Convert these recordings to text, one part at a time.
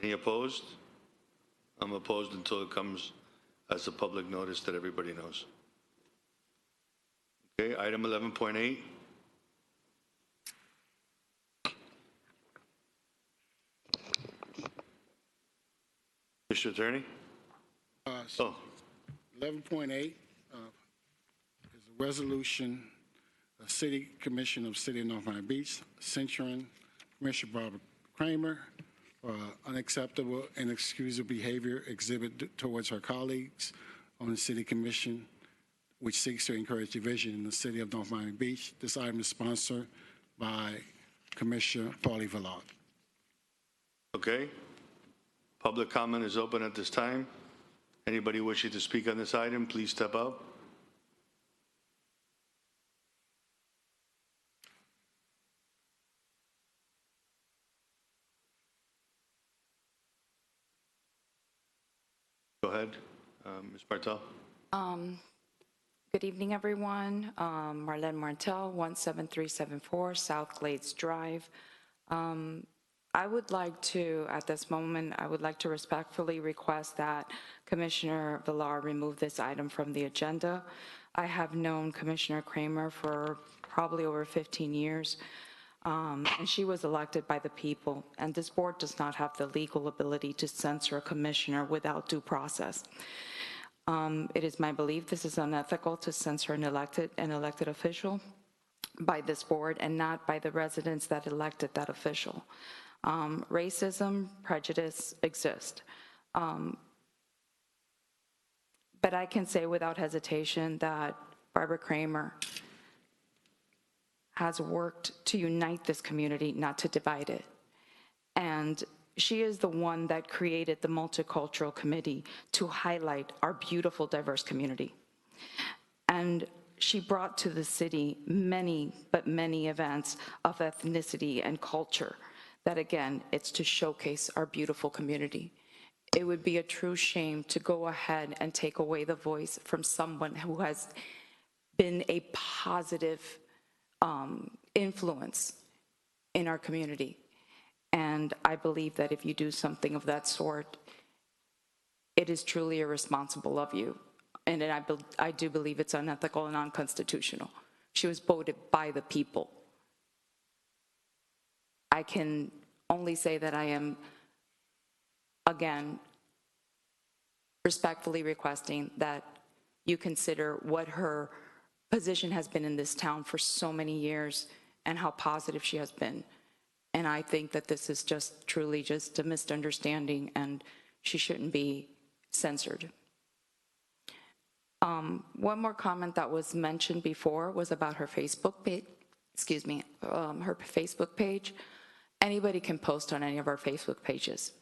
Any opposed? I'm opposed until it comes as a public notice that everybody knows. Okay, item 11.8. Mr. Attorney? 11.8 is a resolution, the City Commission of City of North Miami Beach censuring Commissioner Barbara Kramer for unacceptable and inexcusable behavior exhibited towards her colleagues on the City Commission, which seeks to encourage division in the City of North Miami Beach. This item is sponsored by Commissioner Paule Villard. Okay. Public comment is open at this time. Anybody wishing to speak on this item, please step up. Go ahead, Ms. Bartel. Good evening, everyone. Marlene Martel, 17374 South Glades Drive. I would like to, at this moment, I would like to respectfully request that Commissioner Villard remove this item from the agenda. I have known Commissioner Kramer for probably over 15 years, and she was elected by the people, and this board does not have the legal ability to censor a commissioner without due process. It is my belief this is unethical to censor an elected official by this board and not by the residents that elected that official. Racism, prejudice exist. But I can say without hesitation that Barbara Kramer has worked to unite this community, not to divide it. And she is the one that created the Multicultural Committee to highlight our beautiful, diverse community. And she brought to the city many, but many events of ethnicity and culture that, again, it's to showcase our beautiful community. It would be a true shame to go ahead and take away the voice from someone who has been a positive influence in our community. And I believe that if you do something of that sort, it is truly irresponsible of you. And I do believe it's unethical and unconstitutional. She was voted by the people. I can only say that I am, again, respectfully requesting that you consider what her position has been in this town for so many years and how positive she has been. And I think that this is just truly just a misunderstanding and she shouldn't be censored. One more comment that was mentioned before was about her Facebook page, her Facebook page. Anybody can post on any of our Facebook pages.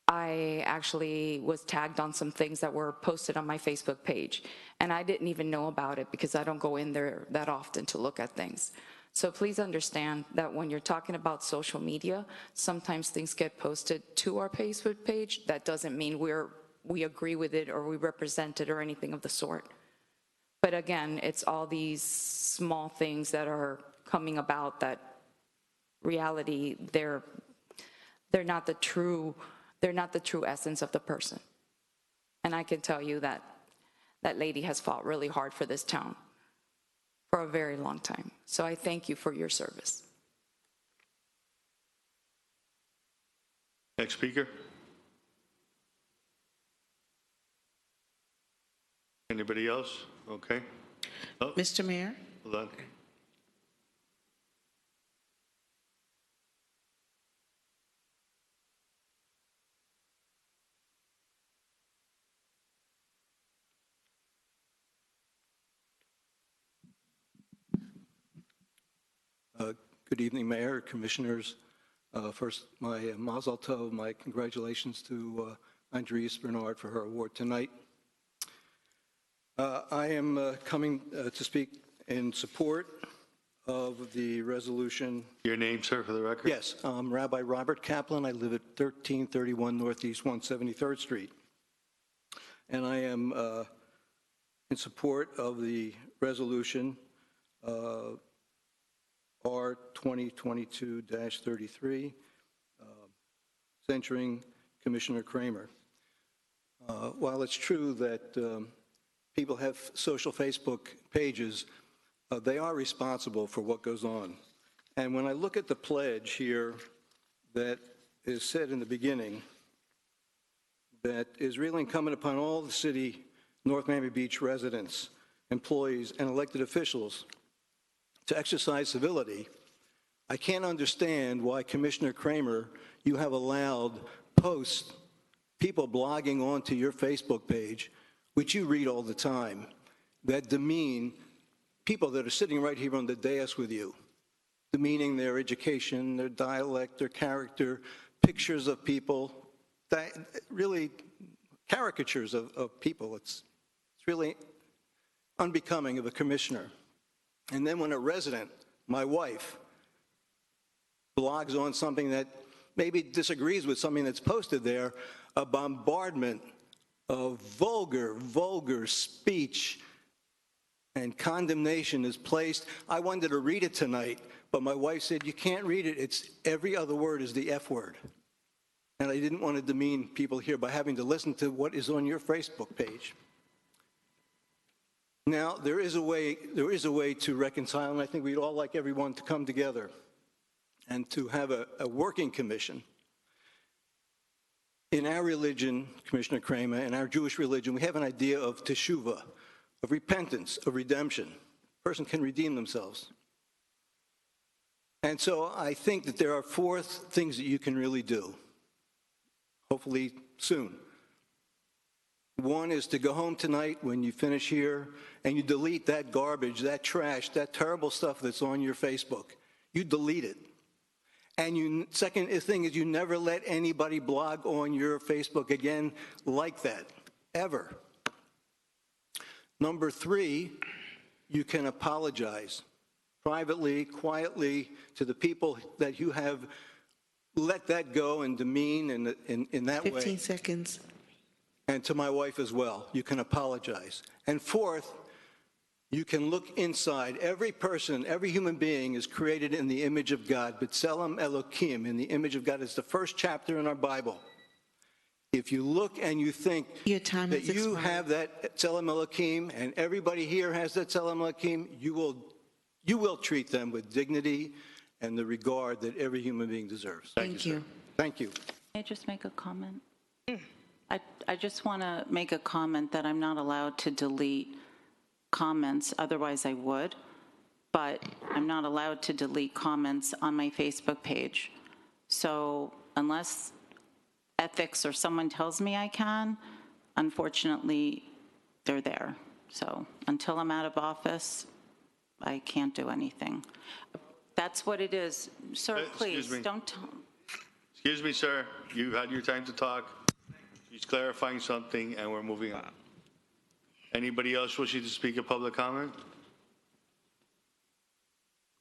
I actually was tagged on some things that were posted on my Facebook page, and I didn't even know about it because I don't go in there that often to look at things. So please understand that when you're talking about social media, sometimes things get posted to our Facebook page. That doesn't mean we agree with it or we represent it or anything of the sort. But again, it's all these small things that are coming about that reality, they're not the true essence of the person. And I can tell you that that lady has fought really hard for this town for a very long time. So I thank you for your service. Next speaker. Anybody else? Okay. Oh, Mr. Mayor? hold on. Good evening, Mayor, Commissioners. First, my mazel tov, my congratulations to Andreas Bernard for her award tonight. I am coming to speak in support of the resolution. Your name, sir, for the record? Yes, Rabbi Robert Kaplan. I live at 1331 Northeast 173rd Street. And I am in support of the resolution R 2022-33, censuring Commissioner Kramer. While it's true that people have social Facebook pages, they are responsible for what goes on. And when I look at the pledge here that is said in the beginning, that is really incumbent upon all the city North Miami Beach residents, employees, and elected officials to exercise civility, I can't understand why, Commissioner Kramer, you have allowed posts, people blogging onto your Facebook page, which you read all the time, that demean people that are sitting right here on the dais with you, demeaning their education, their dialect, their character, pictures of people, that really caricatures of people. It's really unbecoming of a commissioner. And then when a resident, my wife, blogs on something that maybe disagrees with something that's posted there, a bombardment of vulgar speech and condemnation is placed. I wanted to read it tonight, but my wife said, you can't read it. It's every other word is the F word. And I didn't want to demean people here by having to listen to what is on your Facebook page. Now, there is a way to reconcile, and I think we'd all like everyone to come together and to have a working commission. In our religion, Commissioner Kramer, in our Jewish religion, we have an idea of teshuvah, of repentance, of redemption. A person can redeem themselves. And so I think that there are 4 things that you can really do, hopefully soon. One is to go home tonight when you finish here and you delete that garbage, that trash, that terrible stuff that's on your Facebook. You delete it. And second thing is you never let anybody blog on your Facebook again like that, ever. Number 3, you can apologize privately, quietly to the people that you have let that go and demean in that way. 15 seconds. And to my wife as well, you can apologize. And 4th, you can look inside. Every person, every human being is created in the image of God. B'Tselem Elokim, in the image of God. It's the first chapter in our Bible. If you look and you think Your time that has you expired. have that Tselem Elokim and everybody here has that Tselem Elokim, you will treat them with dignity and the regard that every human being deserves. Thank you. Thank you. May I just make a comment? I just want to make a comment that I'm not allowed to delete comments, otherwise I would, but I'm not allowed to delete comments on my Facebook page. So unless ethics or someone tells me I can, unfortunately, they're there. So until I'm out of office, I can't do anything. That's what it is. Sir, Excuse please, me. don't. Excuse me, sir. You had your time to talk. He's clarifying something, and we're moving on. Anybody else wishing to speak at public comment?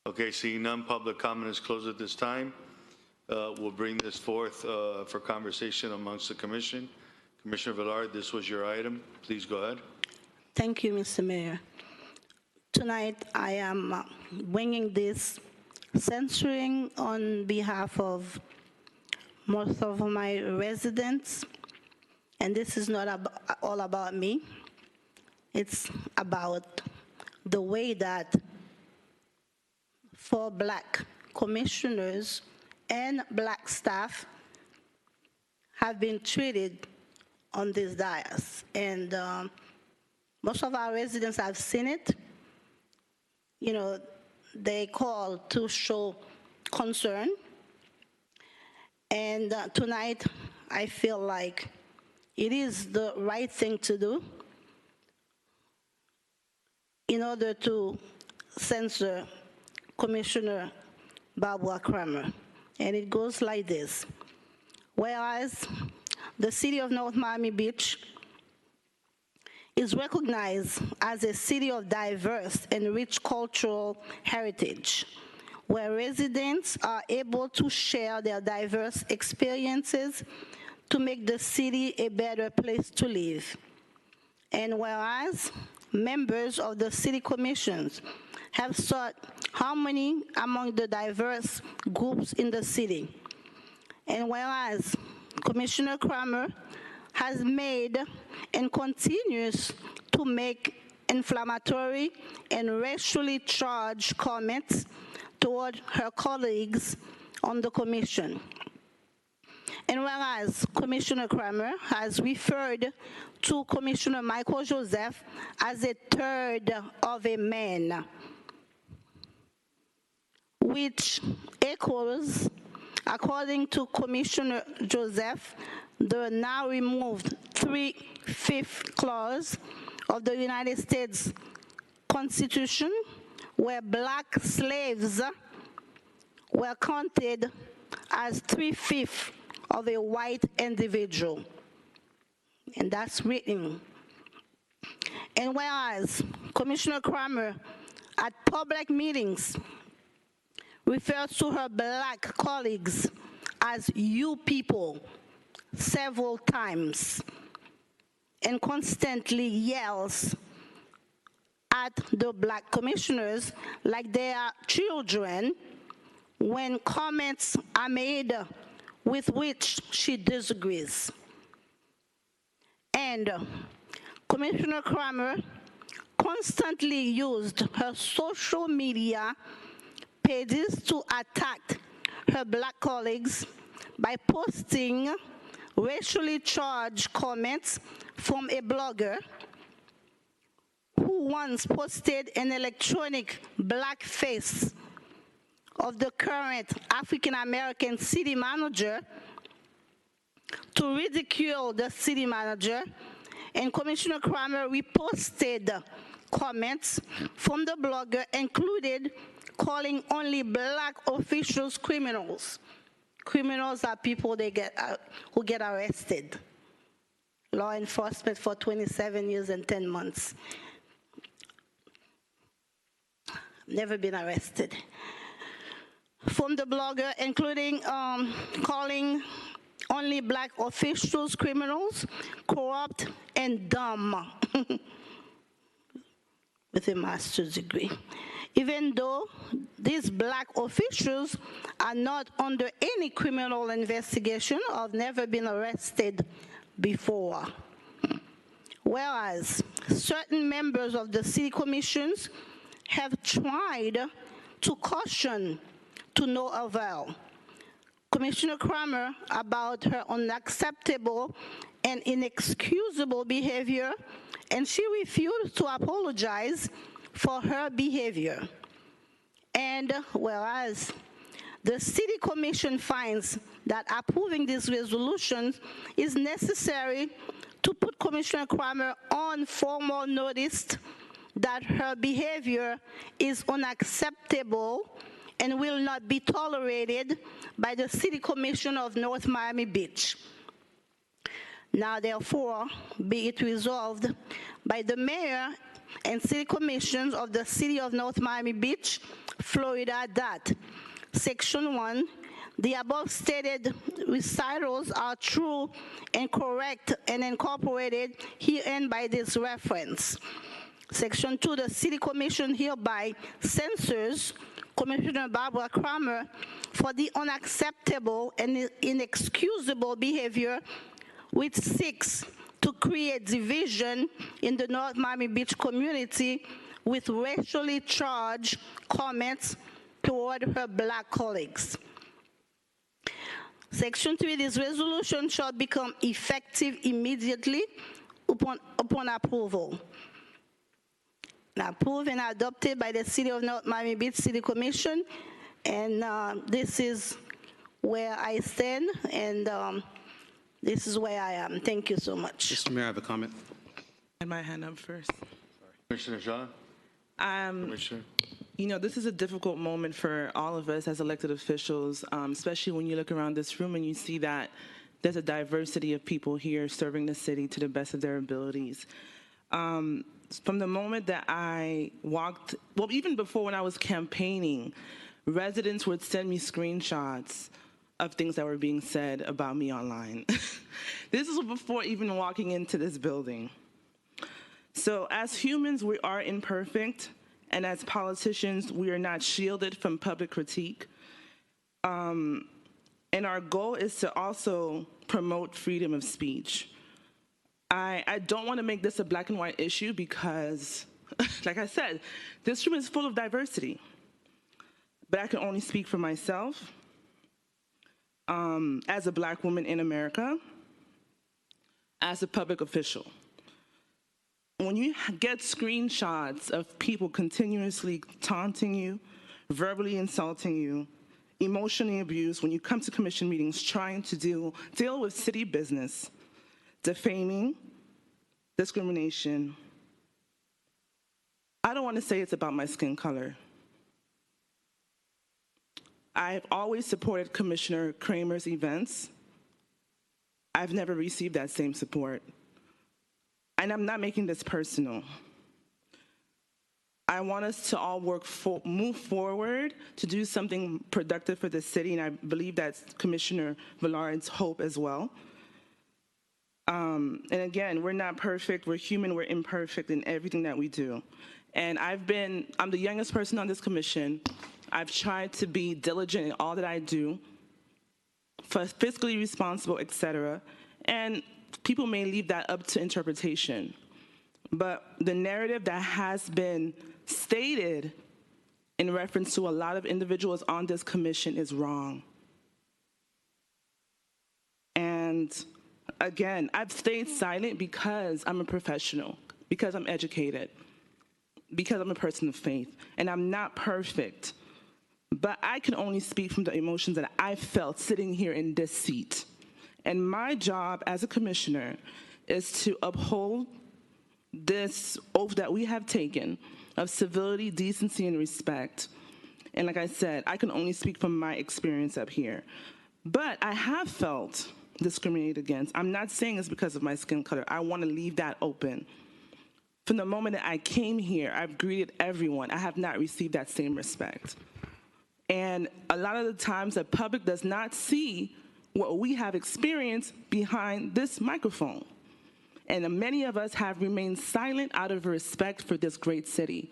Okay, seeing none, public comment is closed at this time. We'll bring this forth for conversation amongst the commission. Commissioner Villard, this was your item. Please go ahead. Thank you, Mr. Mayor. Tonight, I am bringing this censoring on behalf of most of my residents, and this is not all about me. It's about the way that 4 Black commissioners and Black staff have been treated on this dais. And most of our residents have seen it. You know, they call to show concern. And tonight, I feel like it is the right thing to do in order to censor Commissioner Barbara Kramer. And it goes like this. Whereas the city of North Miami Beach is recognized as a city of diverse and rich cultural heritage, where residents are able to share their diverse experiences to make the city a better place to live. And whereas members of the city commissions have sought harmony among the diverse groups in the city, and whereas Commissioner Kramer has made and continues to make inflammatory and racially charged comments toward her colleagues on the commission. And whereas Commissioner Kramer has referred to Commissioner Michael Joseph as a third of a man, which echoes, according to Commissioner Joseph, the now removed 3/5 clause of the United States Constitution, where black slaves were counted as 3/5 of a white individual. And that's written. And whereas Commissioner Kramer at public meetings refers to her black colleagues as "you people" several times and constantly yells at the black commissioners like they are children when comments are made with which she disagrees. And Commissioner Kramer constantly used her social media pages to attack her black colleagues by posting racially charged comments from a blogger who once posted an electronic blackface of the current African-American city manager to ridicule the city manager, and Commissioner Kramer reposted comments from the blogger, included calling only black officials criminals. Criminals are people who get arrested. Law enforcement for 27 years and 10 months. Never been arrested. From the blogger, including calling only black officials criminals, corrupt, and dumb, with a master's degree. Even though these black officials are not under any criminal investigation or have never been arrested before. Whereas certain members of the city commissions have tried to caution to no avail Commissioner Kramer about her unacceptable and inexcusable behavior, and she refused to apologize for her behavior. And whereas the City Commission finds that approving these resolutions is necessary to put Commissioner Kramer on formal notice that her behavior is unacceptable and will not be tolerated by the City Commission of North Miami Beach. Now, therefore, be it resolved by the Mayor and City Commissions of the City of North Miami Beach, Florida, that Section 1, the above stated recitals are true and correct and incorporated herein by this reference. Section 2, the City Commission hereby censures Commissioner Barbara Kramer for the unacceptable and inexcusable behavior which seeks to create division in the North Miami Beach community with racially charged comments toward her black colleagues. Section 3, this resolution shall become effective immediately upon approval. Now, approved and adopted by the City of North Miami Beach City Commission, and this is where I stand, and this is where I am. Thank you so much. Mr. Mayor, I have a comment. I had my hand up first. Commissioner Shaw? Commissioner? You know, this is a difficult moment for all of us as elected officials, especially when you look around this room and you see that there's a diversity of people here serving the city to the best of their abilities. From the moment that I walked, well, even before when I was campaigning, residents would send me screenshots of things that were being said about me online. This is before even walking into this building. So as humans, we are imperfect, and as politicians, we are not shielded from public critique. And And our goal is to also promote freedom of speech. I don't want to make this a black and white issue because, like I said, this room is full of diversity. But I can only speak for myself as a black woman in America, as a public official. When you get screenshots of people continuously taunting you, verbally insulting you, emotionally abused, when you come to commission meetings trying to deal with city business, defaming, discrimination, I don't want to say it's about my skin color. I've always supported Commissioner Kramer's events. I've never received that same support. And I'm not making this personal. I want us to all move forward to do something productive for the city, and I believe that's Commissioner Villard's hope as well. And again, we're not perfect, we're human, we're imperfect in everything that we do. And I'm the youngest person on this commission. I've tried to be diligent in all that I do, fiscally responsible, et cetera. And people may leave that up to interpretation. But the narrative that has been stated in reference to a lot of individuals on this commission is wrong. And again, I've stayed silent because I'm a professional, because I'm educated, because I'm a person of faith, and I'm not perfect. But I can only speak from the emotions that I felt sitting here in this seat. And my job as a commissioner is to uphold this oath that we have taken of civility, decency, and respect. And like I said, I can only speak from my experience up here. But I have felt discriminated against. I'm not saying it's because of my skin color. I want to leave that open. From the moment that I came here, I've greeted everyone. I have not received that same respect. And a lot of the times the public does not see what we have experienced behind this microphone. And many of us have remained silent out of respect for this great city.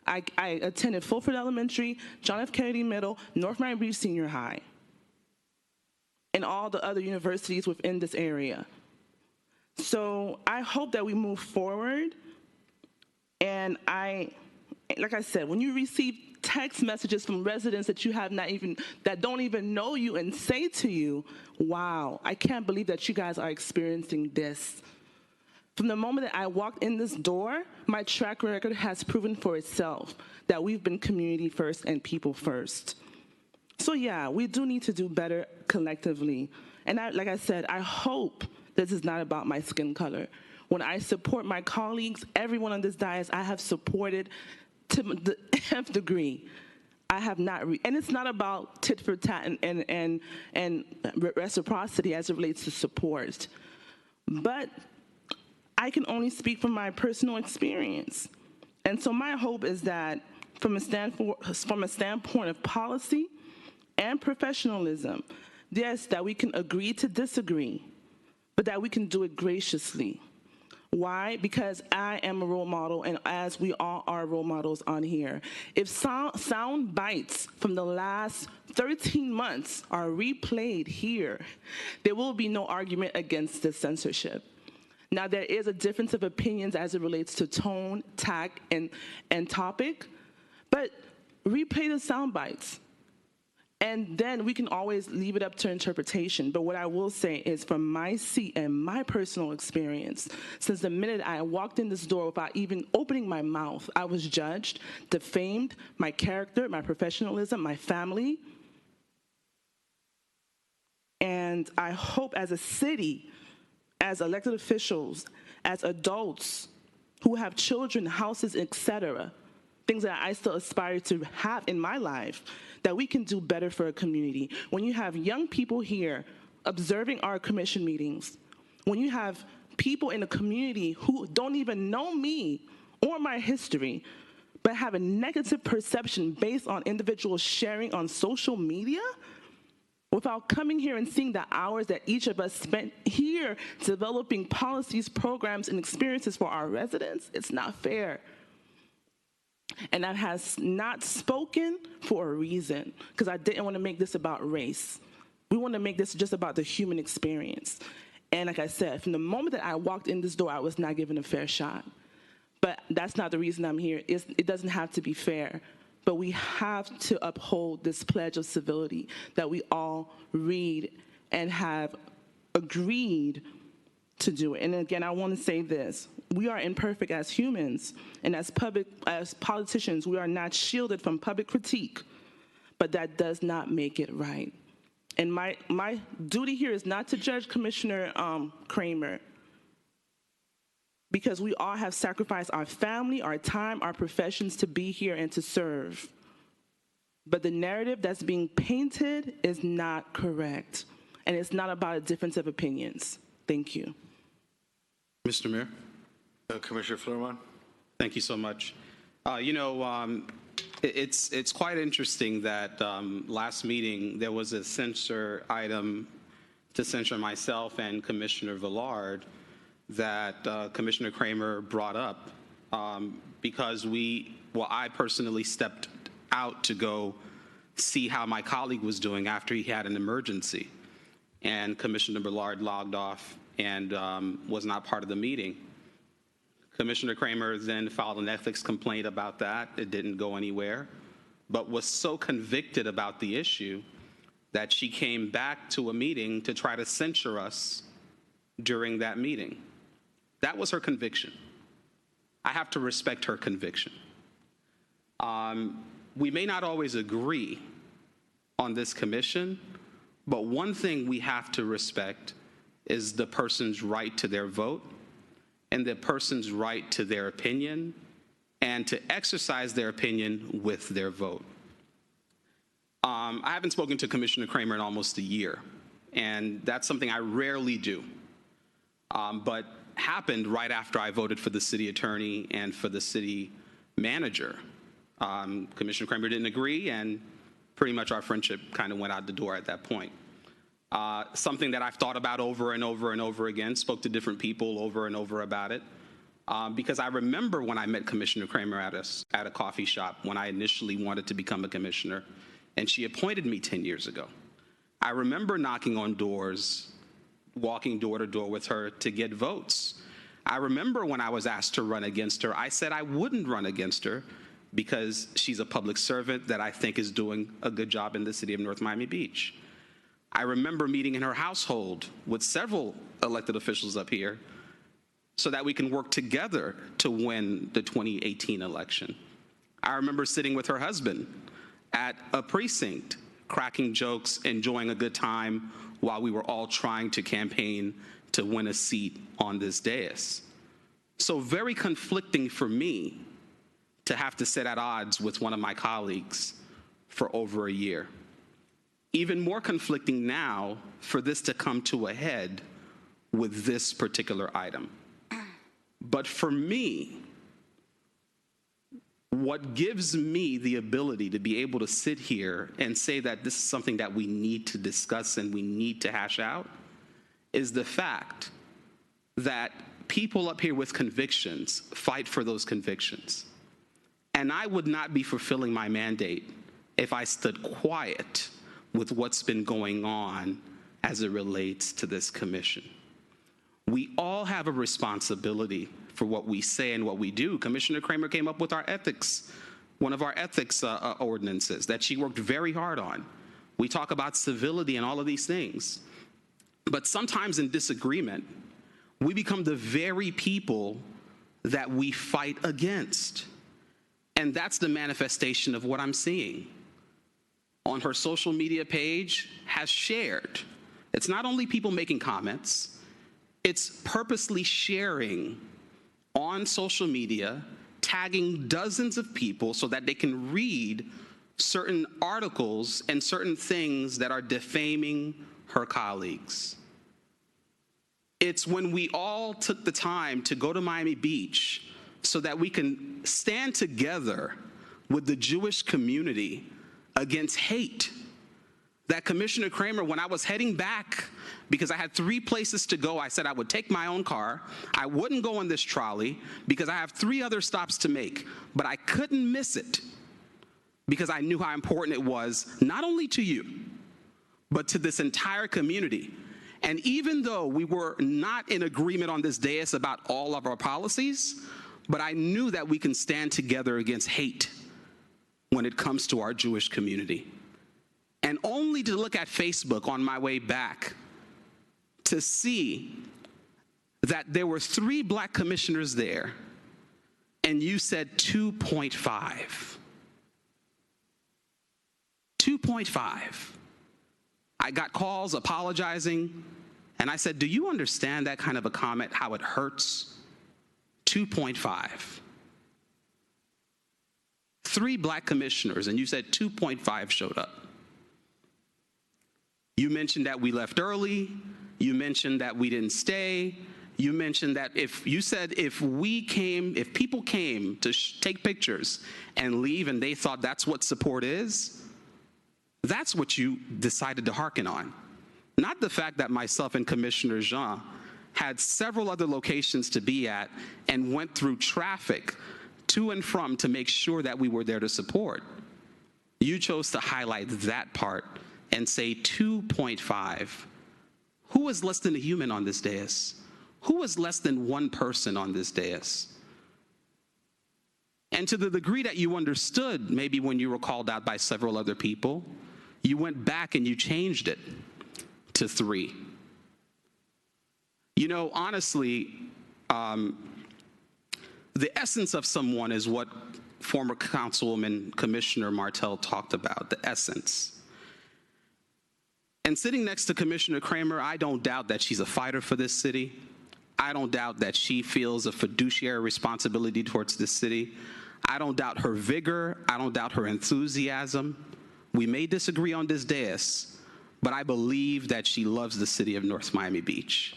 I attended Fulford Elementary, John F. Kennedy Middle, North Miami Beach Senior High, and all the other universities within this area. So I hope that we move forward. And like I said, when you receive text messages from residents that don't even know you and say to you, wow, I can't believe that you guys are experiencing this. From the moment that I walked in this door, my track record has proven for itself that we've been community first and people first. So yeah, we do need to do better collectively. And like I said, I hope this is not about my skin color. When I support my colleagues, everyone on this dais, I have supported to the nth degree. I have not, and it's not about tit for tat and reciprocity as it relates to support. But I can only speak from my personal experience. And so my hope is that from a standpoint of policy and professionalism, yes, that we can agree to disagree, but that we can do it graciously. Why? Because I am a role model, and as we all are role models on here. If sound bites from the last 13 months are replayed here, there will be no argument against this censorship. Now, there is a difference of opinions as it relates to tone, tact, and topic, but replay the sound bites. And then we can always leave it up to interpretation. But what I will say is from my seat and my personal experience, since the minute I walked in this door without even opening my mouth, I was judged, defamed, my character, my professionalism, my family. And I hope as a city, as elected officials, as adults who have children, houses, etc., things that I still aspire to have in my life, that we can do better for a community. When you have young people here observing our commission meetings, when you have people in the community who don't even know me or my history, but have a negative perception based on individuals sharing on social media, without coming here and seeing the hours that each of us spent here developing policies, programs, and experiences for our residents, it's not fair. And that has not spoken for a reason, because I didn't want to make this about race. We want to make this just about the human experience. And like I said, from the moment that I walked in this door, I was not given a fair shot. But that's not the reason I'm here. It doesn't have to be fair. But we have to uphold this pledge of civility that we all read and have agreed to do it. And again, I want to say this. We are imperfect as humans, and as politicians, we are not shielded from public critique, but that does not make it right. And my duty here is not to judge Commissioner Kramer, because we all have sacrificed our family, our time, our professions to be here and to serve. But the narrative that's being painted is not correct, and it's not about a difference of opinions. Thank you. Mr. Mayor. Commissioner Flerman. Thank you so much. It's quite interesting that last meeting there was a censure item to censure myself and Commissioner Villard that Commissioner Kramer brought up because I personally stepped out to go see how my colleague was doing after he had an emergency, and Commissioner Villard logged off and was not part of the meeting. Commissioner Kramer then filed an ethics complaint about that. It didn't go anywhere, but was so convicted about the issue that she came back to a meeting to try to censure us during that meeting. That was her conviction. I have to respect her conviction. We may not always agree on this commission, but one thing we have to respect is the person's right to their vote and the person's right to their opinion and to exercise their opinion with their vote. I haven't spoken to Commissioner Kramer in almost a year, and that's something I rarely do, but happened right after I voted for the city attorney and for the city manager. Commissioner Kramer didn't agree, and pretty much our friendship kind of went out the door at that point. Something that I've thought about over and over and over again, spoke to different people over and over about it, because I remember when I met Commissioner Kramer at a coffee shop when I initially wanted to become a commissioner, and she appointed me 10 years ago. I remember knocking on doors, walking door to door with her to get votes. I remember when I was asked to run against her, I said I wouldn't run against her because she's a public servant that I think is doing a good job in the city of North Miami Beach. I remember meeting in her household with several elected officials up here so that we can work together to win the 2018 election. I remember sitting with her husband at a precinct, cracking jokes, enjoying a good time while we were all trying to campaign to win a seat on this dais. So very conflicting for me to have to sit at odds with one of my colleagues for over a year. Even more conflicting now for this to come to a head with this particular item. But for me, what gives me the ability to be able to sit here and say that this is something that we need to discuss and we need to hash out is the fact that people up here with convictions fight for those convictions. And I would not be fulfilling my mandate if I stood quiet with what's been going on as it relates to this commission. We all have a responsibility for what we say and what we do. Commissioner Kramer came up with our ethics, one of our ethics ordinances that she worked very hard on. We talk about civility and all of these things. But sometimes in disagreement, we become the very people that we fight against. And that's the manifestation of what I'm seeing. On her social media page, has shared. It's not only people making comments, it's purposely sharing on social media, tagging dozens of people so that they can read certain articles and certain things that are defaming her colleagues. It's when we all took the time to go to Miami Beach so that we can stand together with the Jewish community against hate, that Commissioner Kramer, when I was heading back, because I had 3 places to go, I said I would take my own car, I wouldn't go on this trolley, because I have 3 other stops to make, but I couldn't miss it, because I knew how important it was, not only to you, but to this entire community. And even though we were not in agreement on this dais about all of our policies, but I knew that we can stand together against hate when it comes to our Jewish community. And only to look at Facebook on my way back to see that there were 3 black commissioners there, and you said 2.5. 2.5. I got calls apologizing, and I said, do you understand that kind of a comment, how it hurts? 2.5. 3 black commissioners, and you said 2.5 showed up. You mentioned that we left early. You mentioned that we didn't stay. You mentioned that if people came to take pictures and leave and they thought that's what support is, that's what you decided to hearken on. Not the fact that myself and Commissioner Jean had several other locations to be at and went through traffic to and from to make sure that we were there to support. You chose to highlight that part and say 2.5. Who is less than a human on this dais? Who is less than one person on this dais? And to the degree that you understood, maybe when you were called out by several other people, you went back and you changed it to 3. You know, honestly, the essence of someone is what former Councilwoman Commissioner Martell talked about, the essence. And sitting next to Commissioner Kramer, I don't doubt that she's a fighter for this city. I don't doubt that she feels a fiduciary responsibility towards this city. I don't doubt her vigor. I don't doubt her enthusiasm. We may disagree on this dais, but I believe that she loves the city of North Miami Beach.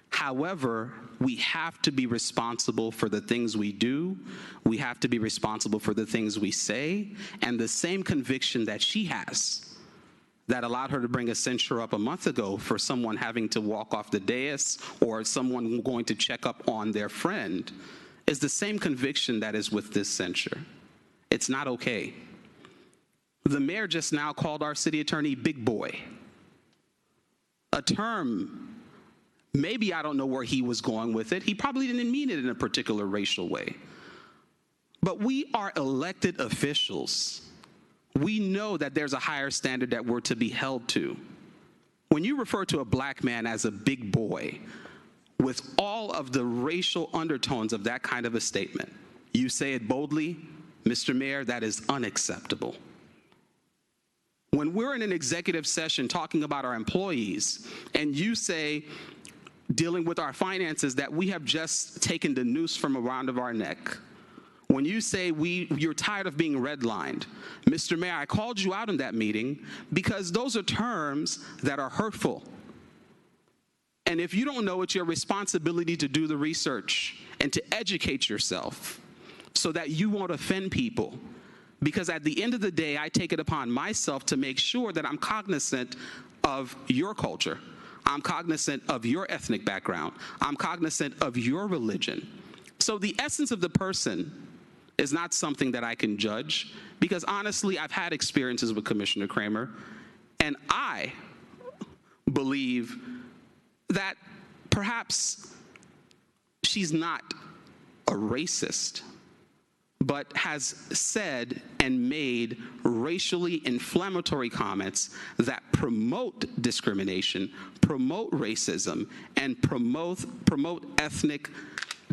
However, we have to be responsible for the things we do. We have to be responsible for the things we say, and the same conviction that she has that allowed her to bring a censure up a month ago for someone having to walk off the dais or someone going to check up on their friend is the same conviction that is with this censure. It's not okay. The mayor just now called our city attorney big boy, a term, maybe I don't know where he was going with it. He probably didn't mean it in a particular racial way. But we are elected officials. We know that there's a higher standard that we're to be held to. When you refer to a black man as a big boy, with all of the racial undertones of that kind of a statement, you say it boldly, Mr. Mayor, that is unacceptable. When we're in an executive session talking about our employees, and you say, dealing with our finances, that we have just taken the noose from around of our neck, when you say you're tired of being redlined, Mr. Mayor, I called you out in that meeting because those are terms that are hurtful. And if you don't know, it's your responsibility to do the research and to educate yourself so that you won't offend people. Because at the end of the day, I take it upon myself to make sure that I'm cognizant of your culture. I'm cognizant of your ethnic background. I'm cognizant of your religion. So the essence of the person is not something that I can judge, because honestly, I've had experiences with Commissioner Kramer, and I believe that perhaps she's not a racist, but has said and made racially inflammatory comments that promote discrimination, promote racism, and promote ethnic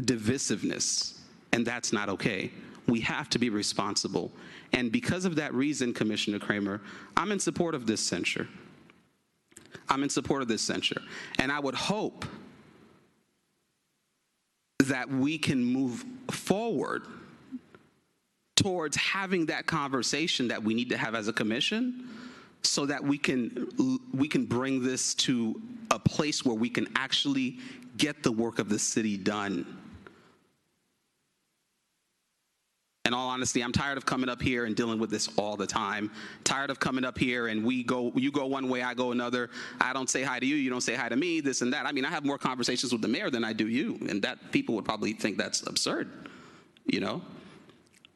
divisiveness, and that's not okay. We have to be responsible. And because of that reason, Commissioner Kramer, I'm in support of this censure. I'm in support of this censure. And I would hope that we can move forward towards having that conversation that we need to have as a commission so that we can bring this to a place where we can actually get the work of the city done. In all honesty, I'm tired of coming up here and dealing with this all the time. Tired of coming up here and you go one way, I go another. I don't say hi to you, you don't say hi to me, this and that. I mean, I have more conversations with the mayor than I do you, and that people would probably think that's absurd, you know?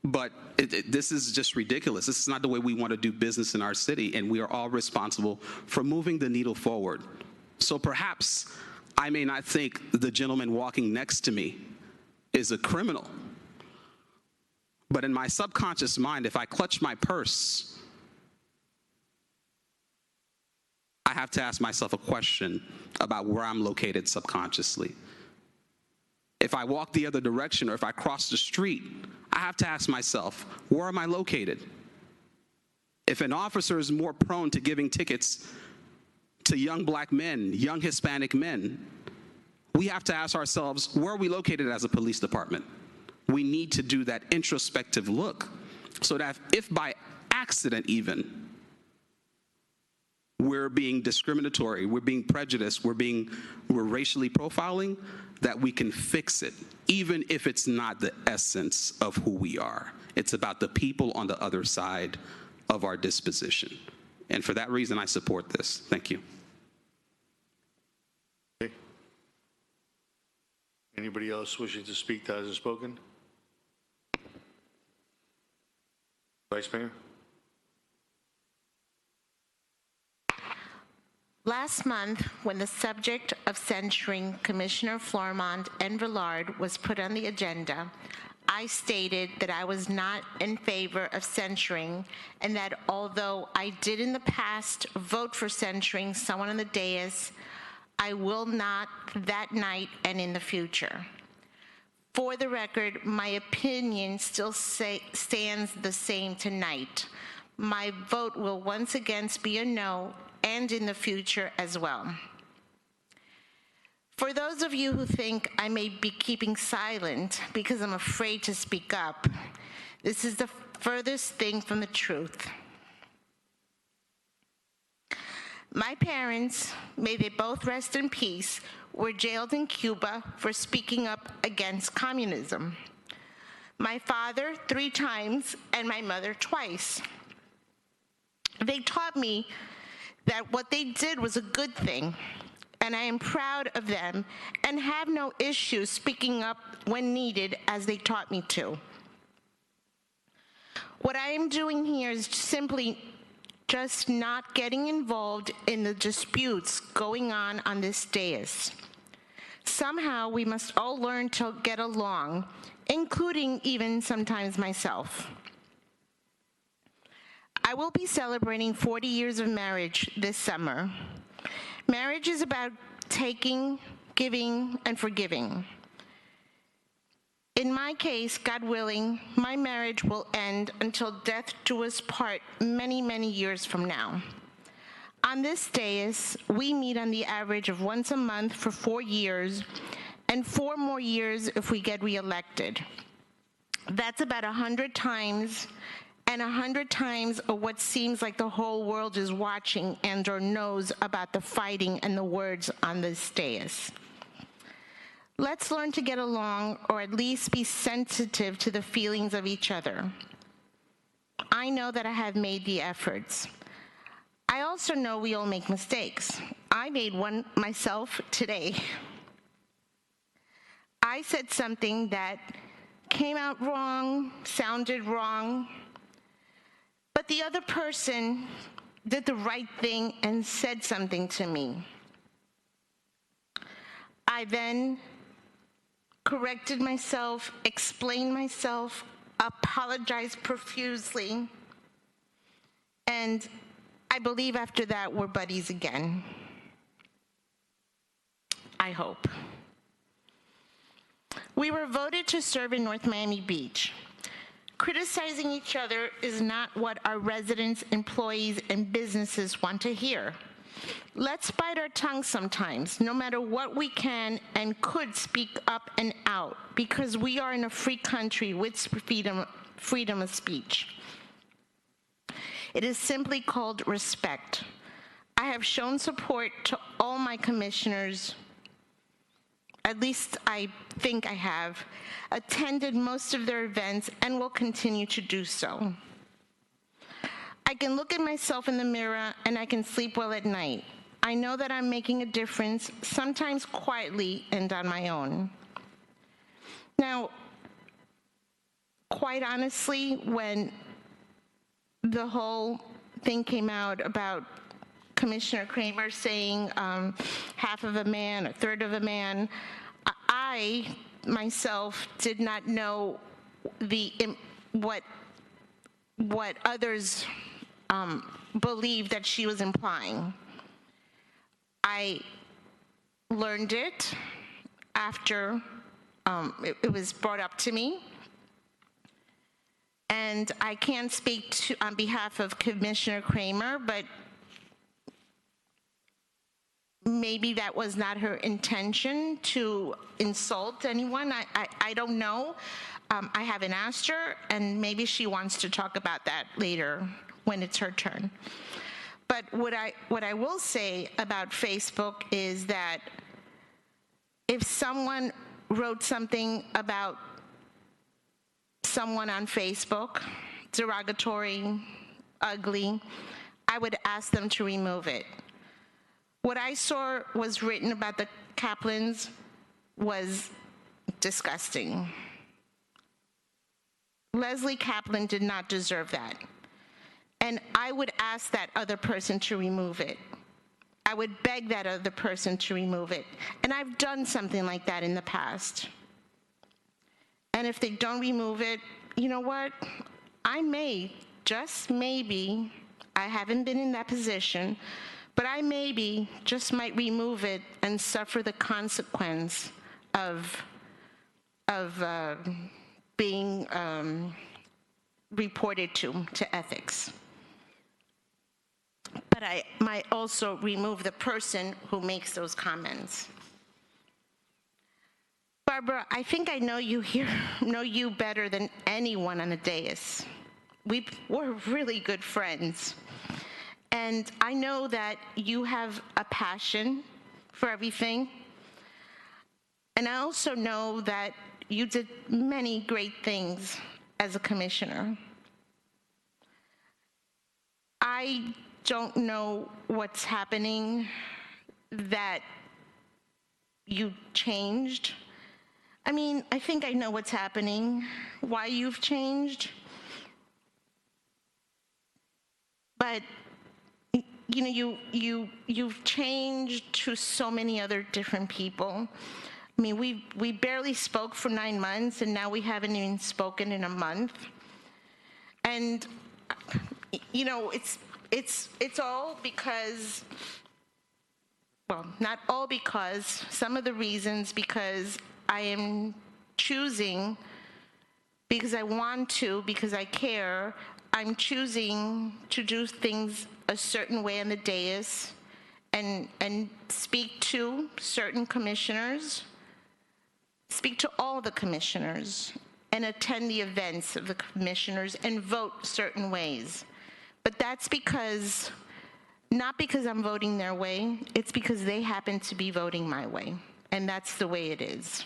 But This is just ridiculous. This is not the way we want to do business in our city, and we are all responsible for moving the needle forward. So perhaps I may not think the gentleman walking next to me is a criminal, but in my subconscious mind, if I clutch my purse, I have to ask myself a question about where I'm located subconsciously. If I walk the other direction or if I cross the street, I have to ask myself, where am I located? If an officer is more prone to giving tickets to young black men, young Hispanic men, we have to ask ourselves, where are we located as a police department? We need to do that introspective look so that if by accident even, we're being discriminatory, we're being prejudiced, we're racially profiling, that we can fix it, even if it's not the essence of who we are. It's about the people on the other side of our disposition. And for that reason, I support this. Thank you. Okay. Anybody else wishing to speak that hasn't spoken? Vice Mayor? Last month, when the subject of censuring Commissioner Flormont and Villard was put on the agenda, I stated that I was not in favor of censuring, and that although I did in the past vote for censuring someone on the dais, I will not that night and in the future. For the record, my opinion still stands the same tonight. My vote will once again be a no, and in the future as well. For those of you who think I may be keeping silent because I'm afraid to speak up, this is the furthest thing from the truth. My parents, may they both rest in peace, were jailed in Cuba for speaking up against communism. My father 3 times and my mother twice. They taught me that what they did was a good thing, and I am proud of them and have no issue speaking up when needed as they taught me to. What I am doing here is simply just not getting involved in the disputes going on this dais. Somehow we must all learn to get along, including even sometimes myself. I will be celebrating 40 years of marriage this summer. Marriage is about taking, giving, and forgiving. In my case, God willing, my marriage will end until death do us part many, many years from now. On this dais, we meet on the average of once a month for 4 years, and 4 more years if we get reelected. That's about 100 times, and 100 times of what seems like the whole world is watching and or knows about the fighting and the words on this dais. Let's learn to get along, or at least be sensitive to the feelings of each other. I know that I have made the efforts. I also know we all make mistakes. I made one myself today. I said something that came out wrong, sounded wrong, but the other person did the right thing and said something to me. I then corrected myself, explained myself, apologized profusely, and I believe after that we're buddies again. I hope. We were voted to serve in North Miami Beach. Criticizing each other is not what our residents, employees, and businesses want to hear. Let's bite our tongues sometimes, no matter what we can and could speak up and out, because we are in a free country with freedom of speech. It is simply called respect. I have shown support to all my commissioners. At least I think I have, attended most of their events and will continue to do so. I can look at myself in the mirror and I can sleep well at night. I know that I'm making a difference, sometimes quietly and on my own. Now, quite honestly, when the whole thing came out about Commissioner Kramer saying half of a man, a third of a man, I myself did not know what others believed that she was implying. I learned it after it was brought up to me. And I can't speak on behalf of Commissioner Kramer, but maybe that was not her intention to insult anyone. I don't know. I haven't asked her, and maybe she wants to talk about that later when it's her turn. But what I will say about Facebook is that if someone wrote something about someone on Facebook, derogatory, ugly, I would ask them to remove it. What I saw was written about the Kaplans was disgusting. Leslie Kaplan did not deserve that. And I would ask that other person to remove it. I would beg that other person to remove it. And I've done something like that in the past. And if they don't remove it, you know what? I may, just maybe, I haven't been in that position, but I maybe just might remove it and suffer the consequence of being reported to ethics. But I might also remove the person who makes those comments. Barbara, I think I know you here, know you better than anyone on the dais. We're really good friends. And I know that you have a passion for everything. And I also know that you did many great things as a commissioner. I don't know what's happening that you changed. I mean, I think I know what's happening, why you've changed. But you know, you've changed to so many other different people. I mean, we barely spoke for 9 months, and now we haven't even spoken in a month. And you know, it's all because, well, not all because, some of the reasons because I am choosing, because I want to, because I care, I'm choosing to do things a certain way on the dais and speak to certain commissioners, speak to all the commissioners, and attend the events of the commissioners and vote certain ways. But that's because, not because I'm voting their way, it's because they happen to be voting my way. And that's the way it is.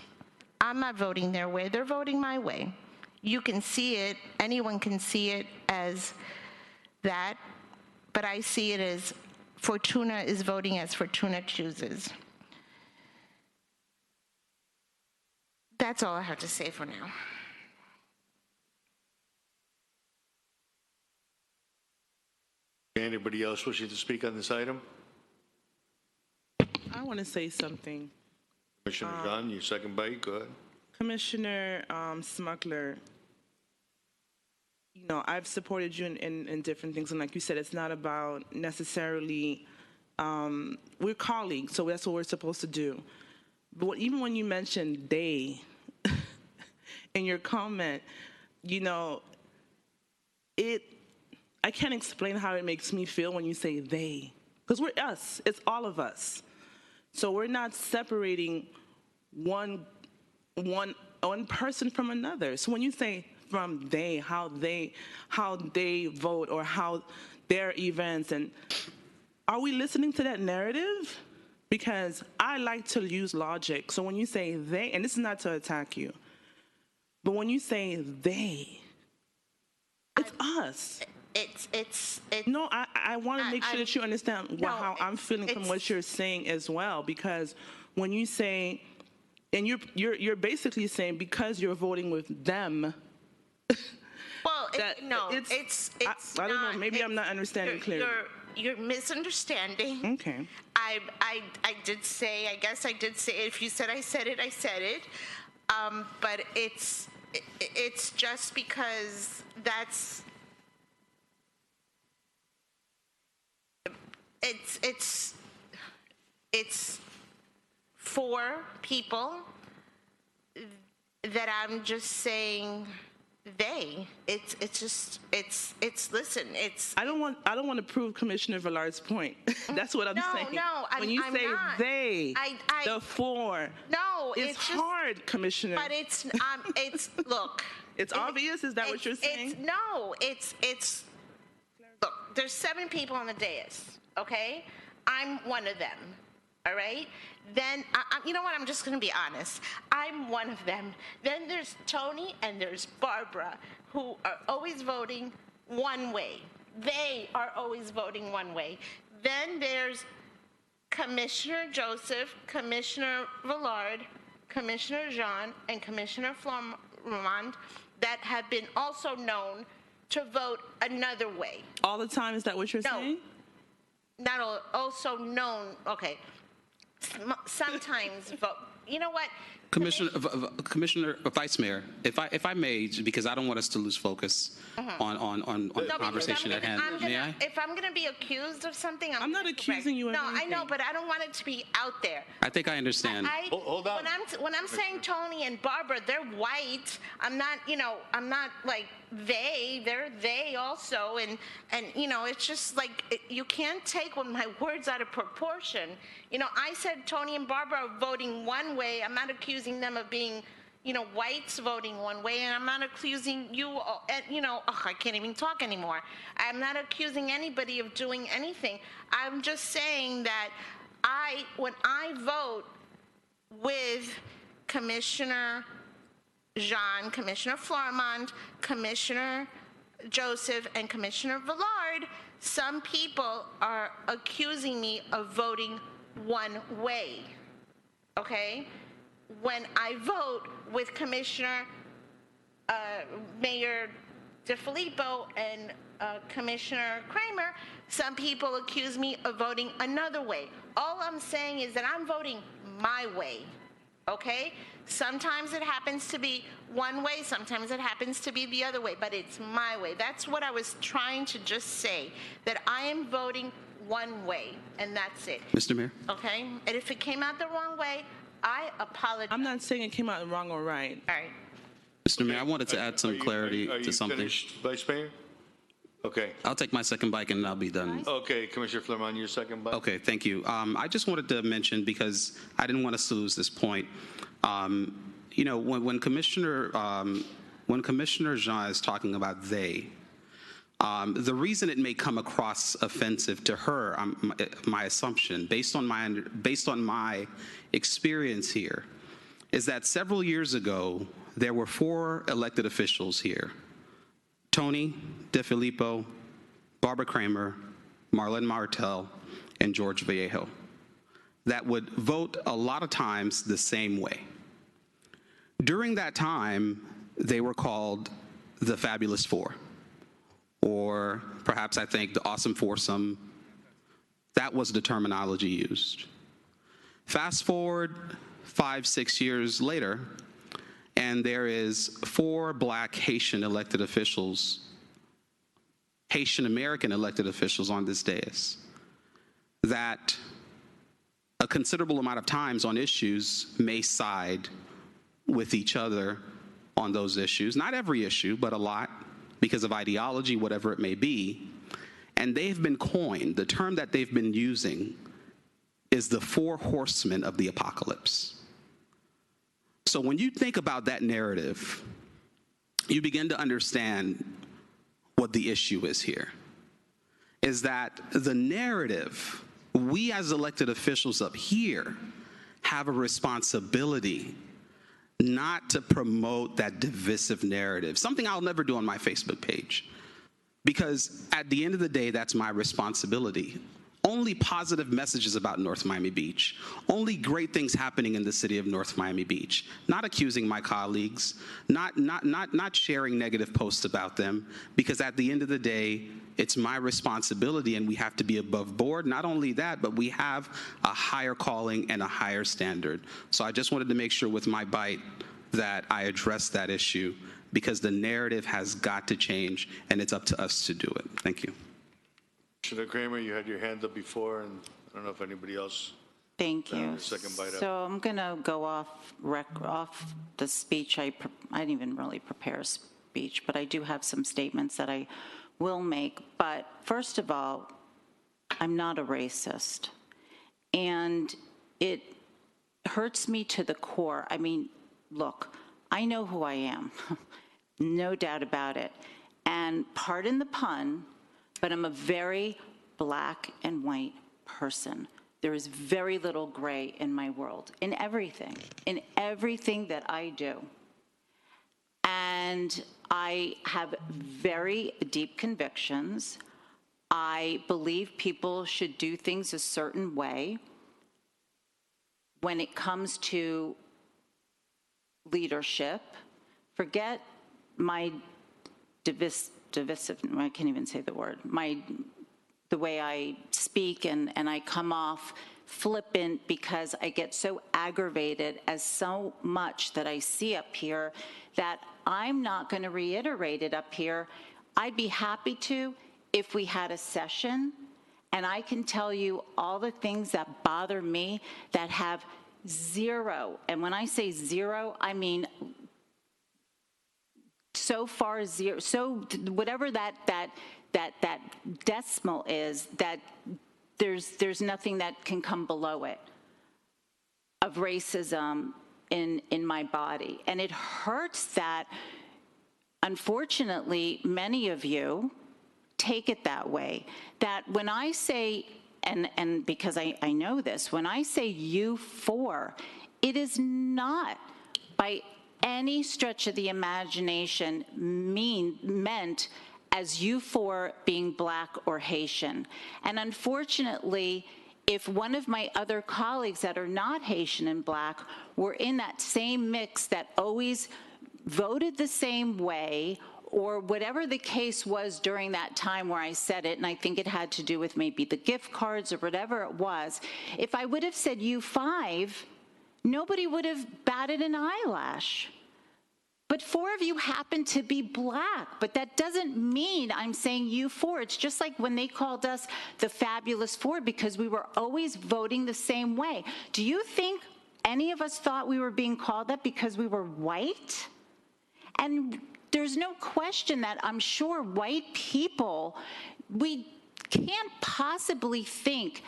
I'm not voting their way, they're voting my way. You can see it, anyone can see it as that, but I see it as Fortuna is voting as Fortuna chooses. That's all I have to say for now. Anybody else wishing to speak on this item? I want to say something. Commissioner John, your second bite, go ahead. Commissioner Smuckler, you know, I've supported you in different things, and like you said, it's not about necessarily, we're colleagues, so that's what we're supposed to do. But even when you mentioned they in your comment, you know, I can't explain how it makes me feel when you say they, because we're us, it's all of us. So we're not separating one person from another. So when you say from they, how they vote or how their events, and are we listening to that narrative? Because I like to use logic. So when you say they, and this is not to attack you, but when you say they, it's us. It's no, I want to make sure that you understand how I'm feeling from what you're saying as well, because when you say, and you're basically saying because you're voting with them, Well, no, it's- it's I don't know, not. maybe I'm not understanding clearly. You're misunderstanding. Okay. I did say, I guess I did say, if you said I said it, I said it. But it's just because it's for people that I'm just saying listen, I don't want to prove Commissioner Villard's point. That's what I'm saying. No, when you I'm say not. they, I- the four, no, it's just hard, Commissioner. But it's look. It's obvious. Is that what you're saying? It's look. There's 7 people on the dais. Okay, I'm one of them. All right. Then you know what? I'm just going to be honest. I'm one of them. Then there's Tony and there's Barbara, who are always voting one way. They are always voting one way. Then there's Commissioner Joseph, Commissioner Villard, Commissioner Jean, and Commissioner Flormont that have been also known to vote another way. All the time? Is that what you're saying? Not also known. Okay. Sometimes vote. You know what? Commissioner, Vice Mayor, if I may, because I don't want us to lose focus on the conversation at hand. May I? If I'm going to be accused of something, I'm not accusing you of anything. anything. No, I know, but I don't want it to be out there. I think I understand. Hold on. When I'm saying Tony and Barbara, they're white. I'm not like they're they also, and it's just like you can't take my words out of proportion. I said Tony and Barbara are voting one way. I'm not accusing them of being, whites voting one way, and I'm not accusing you, I can't even talk anymore. I'm not accusing anybody of doing anything. I'm just saying that when I vote with Commissioner Jean, Commissioner Flormont, Commissioner Joseph, and Commissioner Villard, some people are accusing me of voting one way, okay? When I vote with Commissioner Mayor DeFilippo and Commissioner Kramer, some people accuse me of voting another way. All I'm saying is that I'm voting my way, okay? Sometimes it happens to be one way, sometimes it happens to be the other way, but it's my way. That's what I was trying to just say, that I am voting one way, and that's it. Mr. Mayor? Okay? And if it came out the wrong way, I apologize. I'm not saying it came out wrong or right. All right. Mr. Mayor, I wanted to add some clarity to something. Finished, Vice Mayor? Okay. I'll take my second bike and I'll be done. Okay, Commissioner Flormont, your second bite. Okay, thank you. I just wanted to mention, because I didn't want us to lose this point, when Commissioner Jean is talking about they, the reason it may come across offensive to her, my assumption, based on my experience here, is that several years ago there were 4 elected officials here: Tony DeFilippo, Barbara Kramer, Marlene Martel, and George Vallejo, that would vote a lot of times the same way. During that time, they were called the Fabulous Four, or perhaps I think the Awesome Foursome. That was the terminology used. Fast forward 5-6 years later, and there is 4 Black Haitian elected officials, Haitian American elected officials on this dais, that a considerable amount of times on issues may side with each other on those issues. Not every issue, but a lot, because of ideology, whatever it may be. And they've been coined, the term that they've been using is the 4 horsemen of the apocalypse. So when you think about that narrative, you begin to understand what the issue is here. Is that the narrative, we as elected officials up here have a responsibility not to promote that divisive narrative, something I'll never do on my Facebook page. Because at the end of the day, that's my responsibility. only positive messages about North Miami Beach, only great things happening in the city of North Miami Beach, not accusing my colleagues, not sharing negative posts about them, because at the end of the day, it's my responsibility and we have to be above board. Not only that, but we have a higher calling and a higher standard. So I just wanted to make sure with my bite that I address that issue, because the narrative has got to change and it's up to us to do it. Thank you. Commissioner Kramer, you had your hand up before, and I don't know if anybody else. Thank you. Second bite So I'm going to go off the speech. I didn't even really prepare a speech, but I do have some statements that I will make. But first of all, I'm not a racist. And it hurts me to the core. I mean, look, I know who I am, no doubt about it. And pardon the pun, but I'm a very black and white person. There is very little gray in my world, in everything that I do. And I have very deep convictions. I believe people should do things a certain way. When it comes to leadership, forget my divisive, I can't even say the word, the way I speak and I come off flippant because I get so aggravated as so much that I see up here that I'm not going to reiterate it up here. I'd be happy to if we had a session, and I can tell you all the things that bother me that have zero, and when I say zero, I mean so far zero, so whatever that decimal is, that there's nothing that can come below it of racism in my body. And it hurts that, unfortunately, many of you take it that way. That when I say, and because I know this, when I say you four, it is not by any stretch of the imagination meant as you four being black or Haitian. And unfortunately, if one of my other colleagues that are not Haitian and black were in that same mix that always voted the same way, or whatever the case was during that time where I said it, and I think it had to do with maybe the gift cards or whatever it was, if I would have said you five, nobody would have batted an eyelash. But four of you happen to be black, but that doesn't mean I'm saying you four. It's just like when they called us the Fabulous Four because we were always voting the same way. Do you think any of us thought we were being called that because we were white? And there's no question that I'm sure white people, we can't possibly think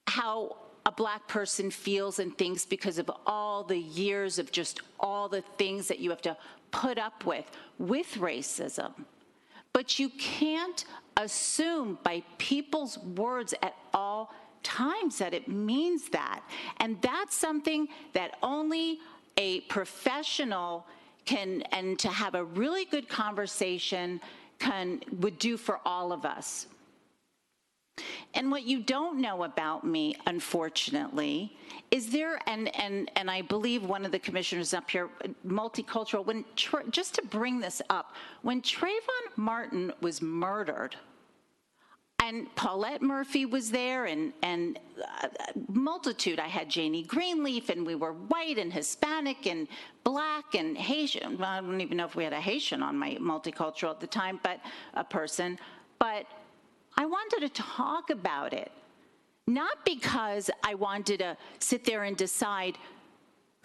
how a black person feels and thinks because of all the years of just all the things that you have to put up with racism. But you can't assume by people's words at all times that it means that. And that's something that only a professional can, and to have a really good conversation would do for all of us. And what you don't know about me, unfortunately, is there, and I believe one of the commissioners up here, multicultural, just to bring this up, when Trayvon Martin was murdered, and Paulette Murphy was there, and multitude. I had Janie Greenleaf, and we were white and Hispanic and black and Haitian. Well, I don't even know if we had a Haitian on my multicultural at the time, but a person. But I wanted to talk about it, not because I wanted to sit there and decide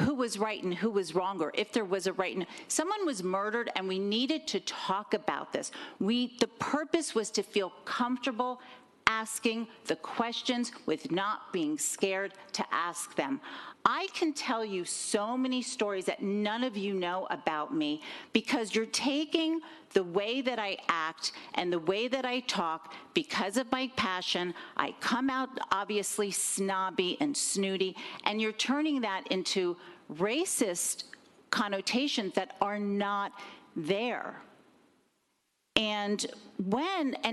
who was right and who was wrong, or if there was a right. Someone was murdered, and we needed to talk about this. The purpose was to feel comfortable asking the questions with not being scared to ask them. I can tell you so many stories that none of you know about me because you're taking the way that I act and the way that I talk because of my passion. I come out obviously snobby and snooty, and you're turning that into racist connotations that are not there. And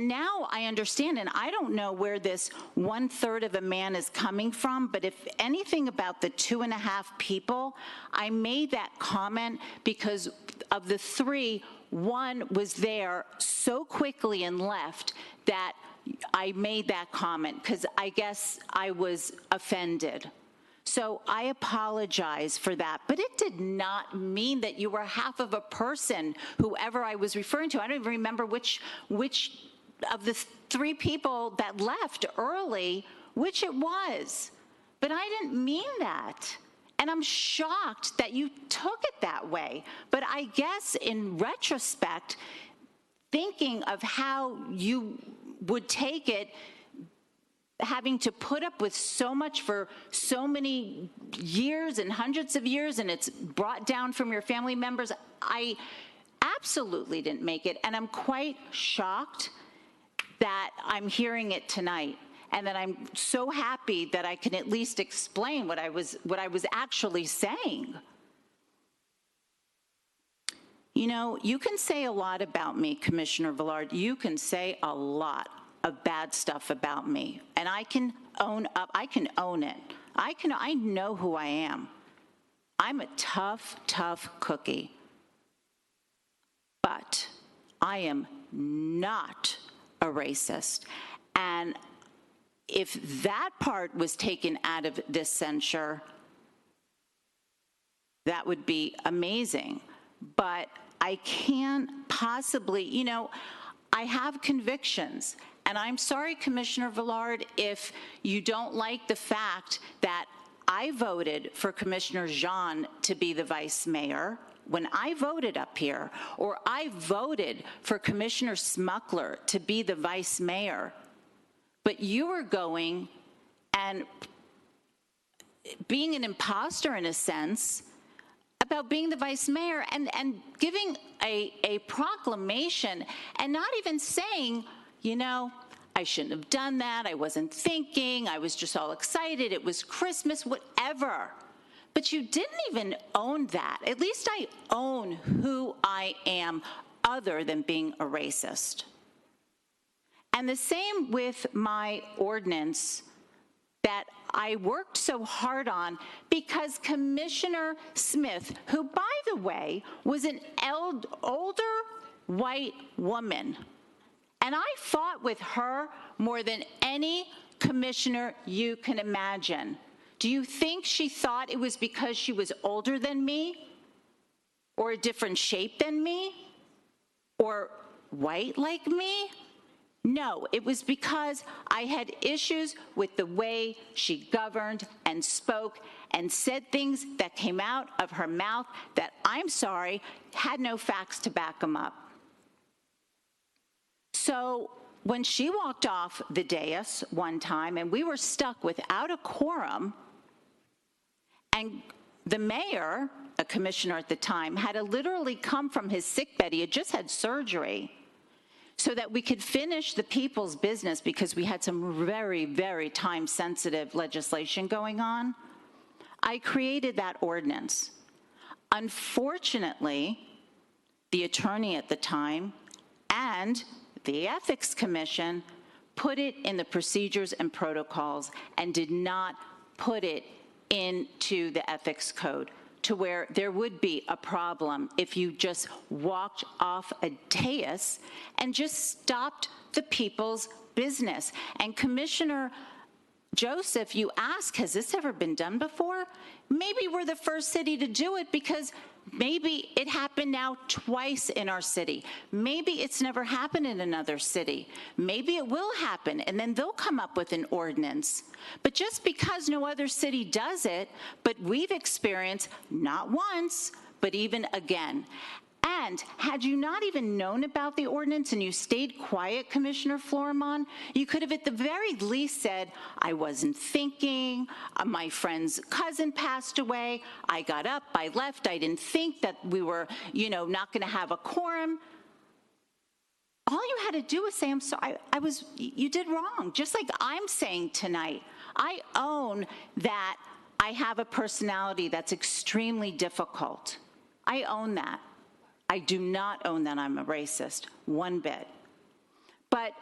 now I understand, and I don't know where this 1/3 of a man is coming from, but if anything about the 2.5 people, I made that comment because of the 3, 1 was there so quickly and left that I made that comment because I guess I was offended. So I apologize for that, but it did not mean that you were half of a person, whoever I was referring to. I don't even remember which of the 3 people that left early, which it was. But I didn't mean that. And I'm shocked that you took it that way. But I guess in retrospect, thinking of how you would take it, having to put up with so much for so many years and hundreds of years, and it's brought down from your family members, I absolutely didn't make it. And I'm quite shocked that I'm hearing it tonight, and that I'm so happy that I can at least explain what I was actually saying. You know, you can say a lot about me, Commissioner Villard. You can say a lot of bad stuff about me, and I can own up. I can own it. I know who I am. I'm a tough, tough cookie. But I am not a racist. And if that part was taken out of this censure, that would be amazing. But I can't possibly, you know, I have convictions. And I'm sorry, Commissioner Villard, if you don't like the fact that I voted for Commissioner Jean to be the vice mayor when I voted up here, or I voted for Commissioner Smuckler to be the vice mayor, but you were going and being an imposter in a sense about being the vice mayor and giving a proclamation and not even saying, you know, I shouldn't have done that. I wasn't thinking. I was just all excited. It was Christmas, whatever. But you didn't even own that. At least I own who I am other than being a racist. And the same with my ordinance that I worked so hard on because Commissioner Smith, who, by the way, was an older white woman, and I fought with her more than any commissioner you can imagine. Do you think she thought it was because she was older than me, or a different shape than me, or white like me? No, it was because I had issues with the way she governed and spoke and said things that came out of her mouth that, I'm sorry, had no facts to back them up. So when she walked off the dais one time and we were stuck without a quorum, and the mayor, a commissioner at the time, had to literally come from his sickbed, he had just had surgery, so that we could finish the people's business because we had some very, very time-sensitive legislation going on, I created that ordinance. Unfortunately, the attorney at the time and the Ethics Commission put it in the procedures and protocols and did not put it into the ethics code, to where there would be a problem if you just walked off a dais and just stopped the people's business. And Commissioner Joseph, you ask, has this ever been done before? Maybe we're the first city to do it because maybe it happened now twice in our city. Maybe it's never happened in another city. Maybe it will happen, and then they'll come up with an ordinance. But just because no other city does it, but we've experienced not once, but even again. And had you not even known about the ordinance and you stayed quiet, Commissioner Florimon, you could have at the very least said, I wasn't thinking, my friend's cousin passed away, I got up, I left, I didn't think that we were, not gonna have a quorum. All you had to do was say, I'm sorry, you did wrong, just like I'm saying tonight. I own that I have a personality that's extremely difficult. I own that. I do not own that I'm a racist, one bit. But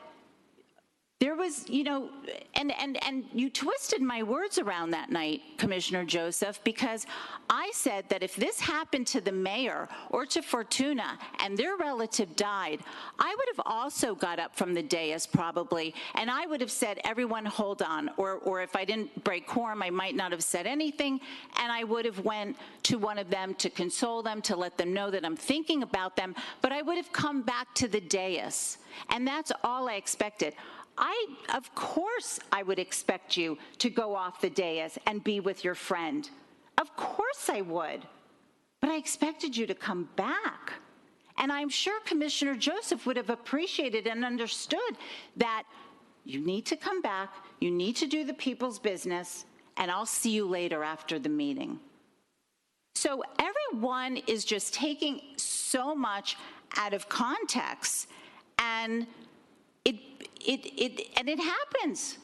there was, you know, and you twisted my words around that night, Commissioner Joseph, because I said that if this happened to the mayor or to Fortuna and their relative died, I would have also got up from the dais probably, and I would have said, everyone hold on, or if I didn't break quorum, I might not have said anything, and I would have went to one of them to console them, to let them know that I'm thinking about them, but I would have come back to the dais, and that's all I expected. Of course, I would expect you to go off the dais and be with your friend. Of course I would. But I expected you to come back. And I'm sure Commissioner Joseph would have appreciated and understood that you need to come back, you need to do the people's business, and I'll see you later after the meeting. So everyone is just taking so much out of context, and it happens.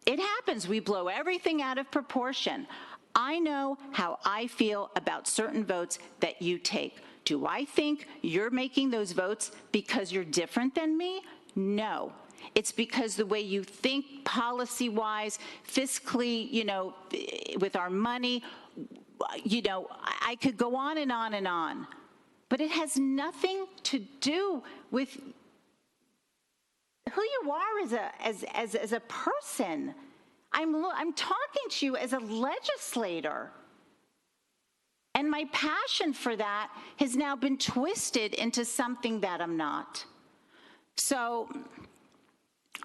It happens. We blow everything out of proportion. I know how I feel about certain votes that you take. Do I think you're making those votes because you're different than me? No. It's because the way you think policy-wise, fiscally, you know, with our money, you know, I could go on and on and on. But it has nothing to do with who you are as a person. I'm talking to you as a legislator. And my passion for that has now been twisted into something that I'm not. So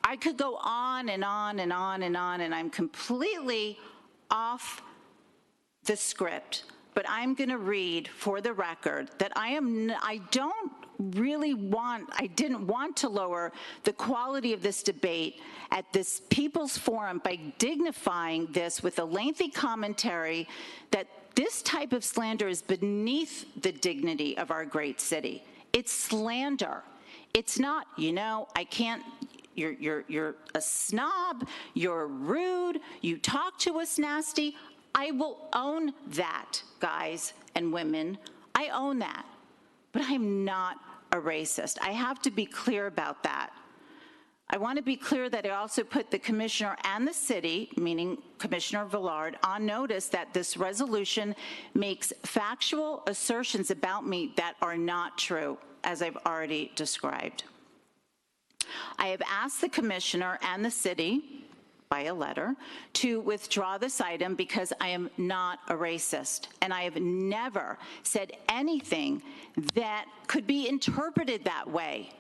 I could go on and on and on and on, and I'm completely off the script. But I'm going to read for the record that I didn't want to lower the quality of this debate at this People's Forum by dignifying this with a lengthy commentary that this type of slander is beneath the dignity of our great city. It's slander. It's not, you know, I can't, you're a snob, you're rude, you talk to us nasty. I will own that, guys and women. I own that. But I'm not a racist. I have to be clear about that. I want to be clear that I also put the commissioner and the city, meaning Commissioner Villard, on notice that this resolution makes factual assertions about me that are not true, as I've already described. I have asked the commissioner and the city, by a letter, to withdraw this item because I am not a racist, and I have never said anything that could be interpreted that way.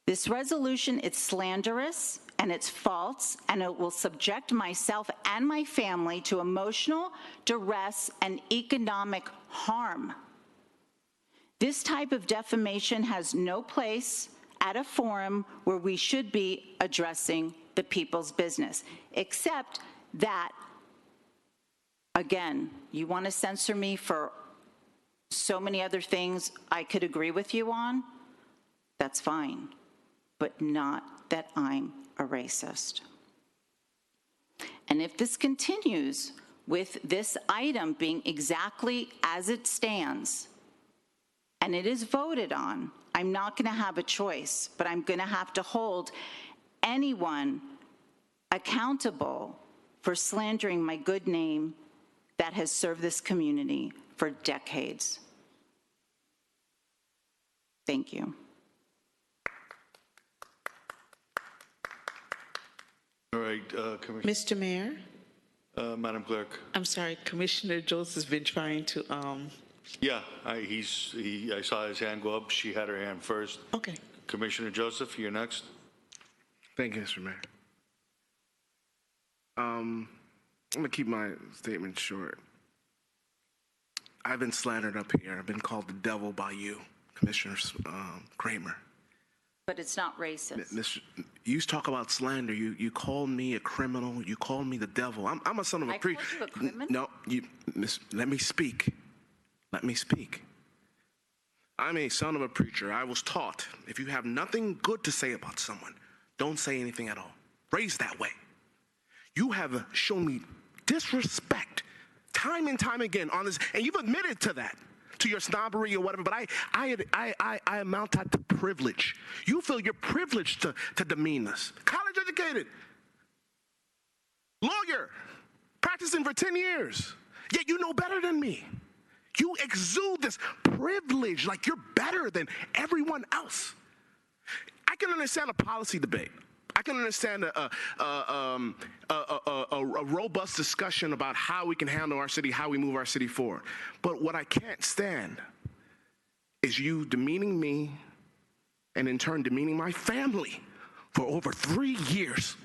This resolution, it's slanderous and it's false, and it will subject myself and my family to emotional duress and economic harm. This type of defamation has no place at a forum where we should be addressing the people's business, except that, again, you want to censor me for so many other things I could agree with you on, that's fine, but not that I'm a racist. And if this continues with this item being exactly as it stands, and it is voted on, I'm not going to have a choice, but I'm going to have to hold anyone accountable for slandering my good name that has served this community for decades. Thank you. All right, Commissioner. Mr. Mayor, Madam Clerk. I'm sorry, Commissioner Joseph's been trying to, Yeah, I saw his hand go up. She had her hand first. okay. Commissioner Joseph, you're next. Thank you, Mr. Mayor. I'm going to keep my statement short. I've been slandered up here. I've been called the devil by you, Commissioner Kramer. But it's not racist. You talk about slander. You called me a criminal. You called me the devil. I'm a son of a preacher. I called you a criminal? No, let me speak. Let me speak. I'm a son of a preacher. I was taught if you have nothing good to say about someone, don't say anything at all. Raised that way. You have shown me disrespect time and time again on this, and you've admitted to that, to your snobbery or whatever, but I amount that to privilege. You feel you're privileged to demean us. College educated, lawyer, practicing for 10 years, yet you know better than me. You exude this privilege like you're better than everyone else. I can understand a policy debate. I can understand a robust discussion about how we can handle our city, how we move our city forward. But what I can't stand is you demeaning me and in turn demeaning my family for over 3 years.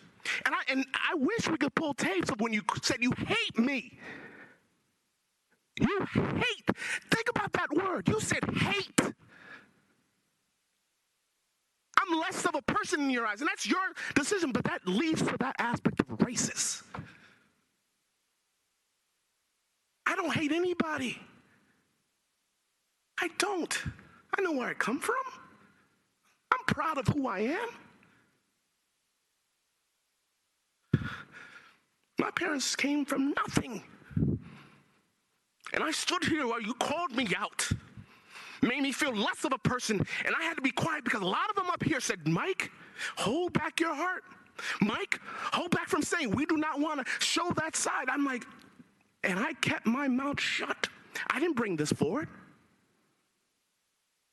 And I wish we could pull tapes of when you said you hate me. You hate. Think about that word. You said hate. I'm less of a person in your eyes, and that's your decision, but that leads to that aspect of racist. I don't hate anybody. I don't. I know where I come from. I'm proud of who I am. My parents came from nothing. And I stood here while you called me out. Made me feel less of a person, and I had to be quiet because a lot of them up here said, Mike, hold back your heart. Mike, hold back from saying we do not want to show that side. I'm like, and I kept my mouth shut. I didn't bring this forward.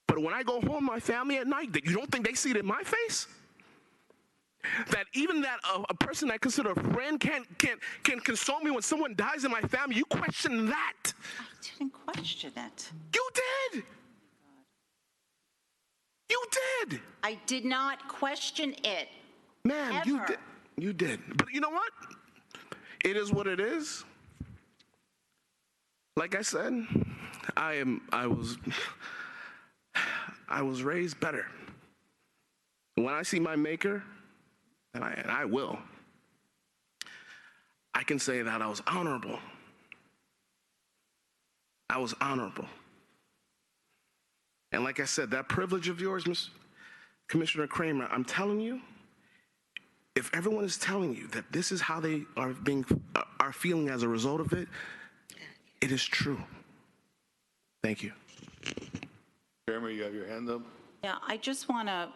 But when I go home, my family at night, that you don't think they see it in my face? That even that a person I consider a friend can console me when someone dies in my family, you question that. I didn't question it. You did. You did. I did not question it. Man, ever. you did. You did. But you know what? It is what it is. Like I said, I was raised better. When I see my maker, and I will, I can say that I was honorable. I was honorable. And like I said, that privilege of yours, Commissioner Kramer, I'm telling you, if everyone is telling you that this is how they are feeling as a result of it, it is true. Thank you. Kramer, you have your hand up. Yeah, I just want to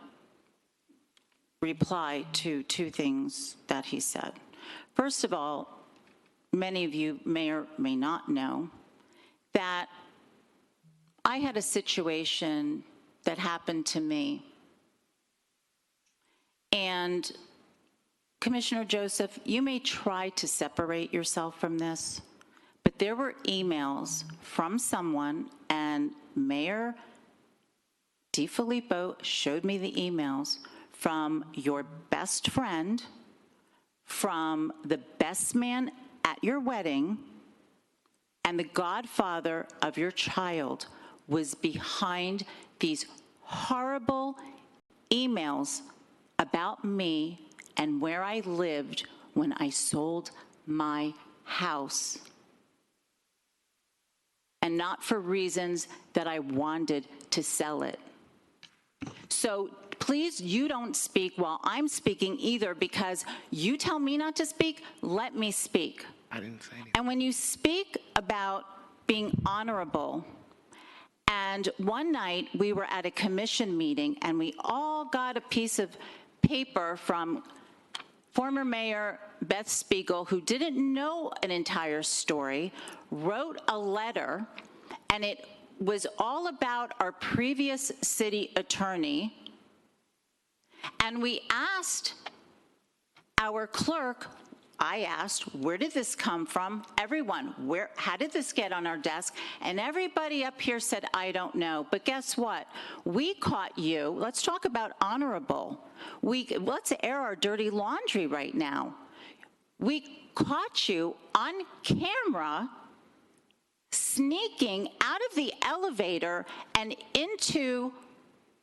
reply to two things that he said. First of all, many of you may or may not know that I had a situation that happened to me. And Commissioner Joseph, you may try to separate yourself from this, but there were emails from someone, and Mayor DiFilippo showed me the emails from your best friend, from the best man at your wedding, and the godfather of your child was behind these horrible emails about me and where I lived when I sold my house. And not for reasons that I wanted to sell it. So please, you don't speak while I'm speaking either, because you tell me not to speak, let me speak. I didn't say anything. And when you speak about being honorable, and one night we were at a commission meeting and we all got a piece of paper from former Mayor Beth Spiegel, who didn't know an entire story, wrote a letter, and it was all about our previous city attorney. And we asked our clerk, I asked, where did this come from? Everyone, how did this get on our desk? And everybody up here said, I don't know. But guess what? We caught you. Let's talk about honorable. Let's air our dirty laundry right now. We caught you on camera sneaking out of the elevator and into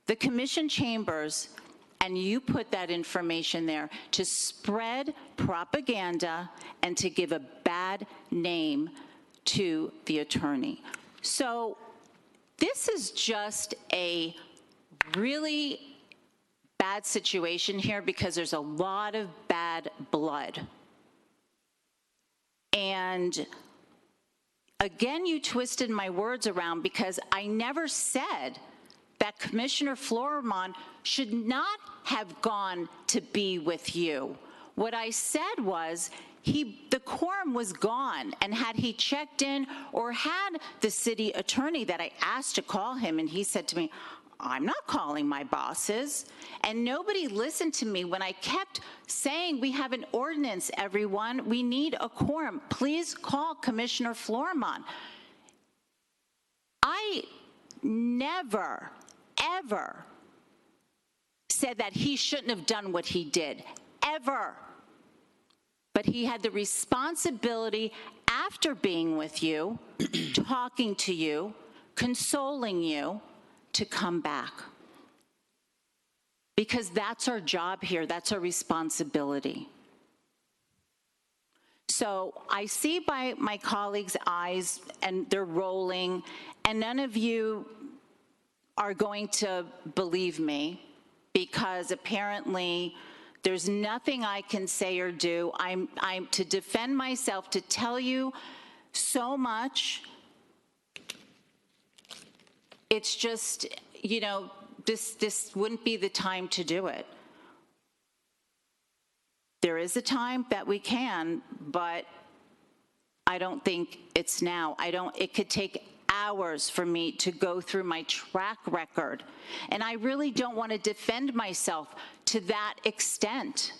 the commission chambers, and you put that information there to spread propaganda and to give a bad name to the attorney. So this is just a really bad situation here because there's a lot of bad blood. And Again, you twisted my words around because I never said that Commissioner Florimon should not have gone to be with you. What I said was the quorum was gone, and had he checked in or had the city attorney that I asked to call him, and he said to me, I'm not calling my bosses. And nobody listened to me when I kept saying, we have an ordinance, everyone. We need a quorum. Please call Commissioner Florimon. I never, ever said that he shouldn't have done what he did, ever. But he had the responsibility after being with you, talking to you, consoling you, to come back. Because that's our job here, that's our responsibility. So I see by my colleagues' eyes, and they're rolling, and none of you are going to believe me, because apparently there's nothing I can say or do. I'm to defend myself, to tell you so much. It's just, you know, this wouldn't be the time to do it. There is a time that we can, but I don't think it's now. It could take hours for me to go through my track record, and I really don't want to defend myself to that extent.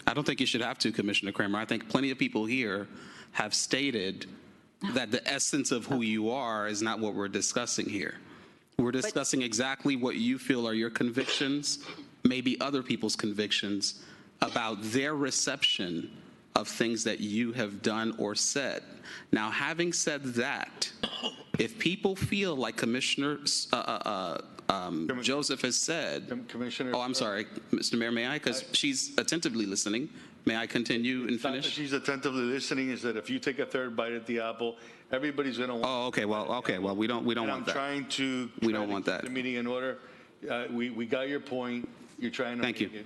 I don't think you should have to, Commissioner Kramer. I think plenty of people here have stated that the essence of who you are is not what we're discussing here. We're discussing exactly what you feel are your convictions, maybe other people's convictions, about their reception of things that you have done or said. Now, having said that, if people feel like Commissioner Joseph has said, Commissioner. oh, I'm sorry, Mr. Mayor, may I? Because she's attentively listening. May I continue and finish? She's attentively listening. Is that if you take a third bite at the apple, everybody's going to want. Oh, okay. Well, we don't want that. I'm trying to. We don't want that. The meeting in order. We got your point. You're trying to. Thank you. It,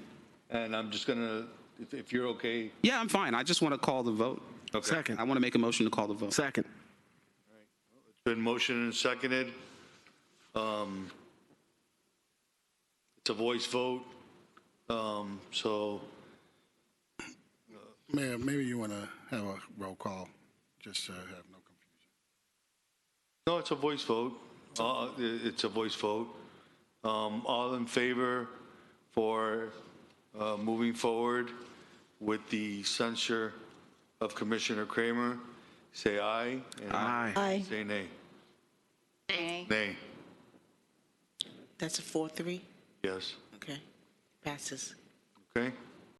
and I'm just going to, if you're okay. Yeah, I'm fine. I just want to call the vote. Okay. Second. I want to make a motion to call the vote. Second. It's been motioned and seconded. It's a voice vote. So. Mayor, maybe you want to have a roll call, just to have no confusion. No, it's a voice vote. It's a voice vote. All in favor for moving forward with the censure of Commissioner Kramer, say aye. And Aye. Aye. say nay. Nay. Nay. That's a 4-3? Yes. Okay. Passes. Okay.